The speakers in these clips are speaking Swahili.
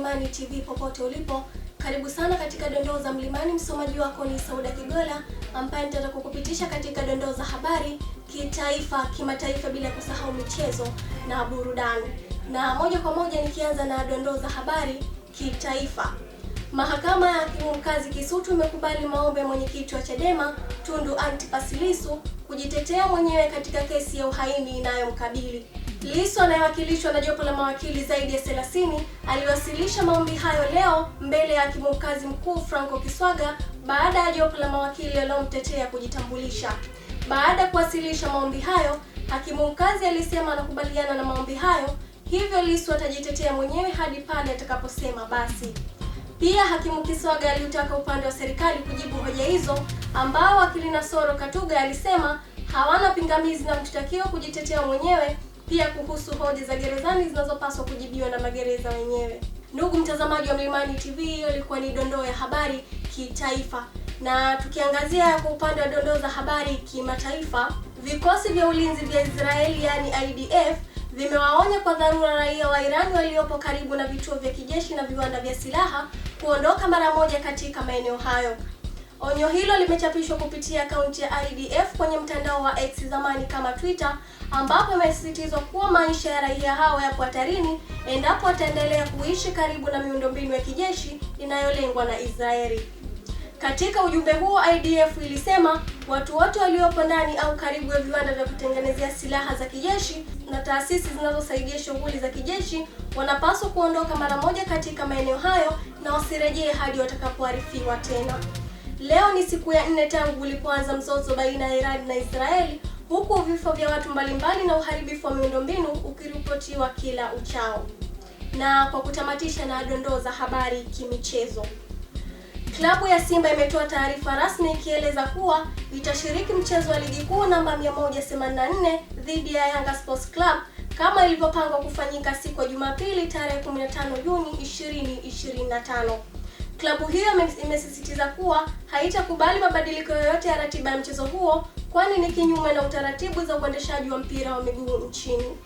Mlimani TV popote ulipo. Karibu sana katika dondoo za Mlimani. Msomaji wako ni Sauda Kigola, ambaye nitaenda kukupitisha katika dondoo za habari kitaifa, kimataifa, bila kusahau michezo na burudani. Na moja kwa moja nikianza na dondoo za habari kitaifa. Mahakama ya Hakimu Mkazi Kisutu imekubali maombi ya mwenyekiti wa Chadema Tundu Antipas Lissu kujitetea mwenyewe katika kesi ya uhaini inayomkabili. Lissu anayewakilishwa na jopo la mawakili zaidi ya 30 aliwasilisha maombi hayo leo mbele ya Hakimu Mkazi Mkuu Franco Kiswaga baada ya jopo la mawakili waliomtetea kujitambulisha. Baada ya kuwasilisha maombi hayo, Hakimu Mkazi alisema anakubaliana na maombi hayo, hivyo Lissu atajitetea mwenyewe hadi pale atakaposema basi. Pia Hakimu Kiswaga aliutaka upande wa serikali kujibu hoja hizo, ambao wakili Nasoro Katuga alisema hawana pingamizi na mshtakiwa kujitetea mwenyewe, pia kuhusu hoja za gerezani zinazopaswa kujibiwa na magereza wenyewe. Ndugu mtazamaji wa Mlimani TV, hiyo ilikuwa ni dondoo ya habari kitaifa. Na tukiangazia kwa upande wa dondoo za habari kimataifa, vikosi vya ulinzi vya Israeli yani IDF vimewaonya kwa dharura raia wa Iran waliopo karibu na vituo vya kijeshi na viwanda vya silaha kuondoka mara moja katika maeneo hayo. Onyo hilo limechapishwa kupitia akaunti ya IDF kwenye mtandao wa X, zamani kama Twitter, ambapo imesisitizwa kuwa maisha ya raia hao yapo hatarini endapo wataendelea kuishi karibu na miundombinu ya kijeshi inayolengwa na Israeli. Katika ujumbe huo, IDF ilisema watu wote waliopo ndani au karibu ya viwanda vya kutengenezea silaha za kijeshi na taasisi zinazosaidia shughuli za kijeshi wanapaswa kuondoka mara moja katika maeneo hayo na wasirejee hadi watakapoarifiwa tena. Leo ni siku ya 4 tangu ulipoanza mzozo baina ya Iran na Israeli, huku vifo vya watu mbalimbali na uharibifu wa miundombinu ukiripotiwa kila uchao. Na kwa kutamatisha na dondoo za habari kimichezo, klabu ya Simba imetoa taarifa rasmi ikieleza kuwa itashiriki mchezo wa ligi kuu namba 184 dhidi ya Yanga Sports Club kama ilivyopangwa kufanyika siku ya Jumapili tarehe 15 Juni 2025. Klabu hiyo imesisitiza kuwa haitakubali mabadiliko yoyote ya ratiba ya mchezo huo, kwani ni kinyume na utaratibu za uendeshaji wa mpira wa miguu nchini.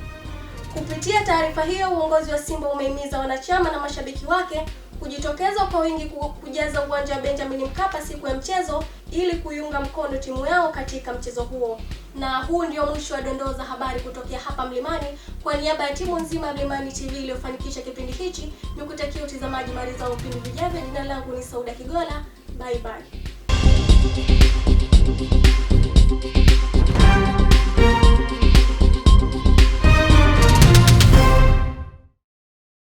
Kupitia taarifa hiyo, uongozi wa Simba umehimiza wanachama na mashabiki wake kujitokeza kwa wingi kujaza uwanja wa Benjamin Mkapa siku ya mchezo ili kuiunga mkono timu yao katika mchezo huo. Na huu ndio mwisho wa dondoo za habari kutokea hapa Mlimani. Kwa niaba ya timu nzima ya Mlimani TV iliyofanikisha kipindi hichi, nikutakia utazamaji mariza wa vipindi vijavyo. Jina langu ni Sauda Kigola. Bye bye.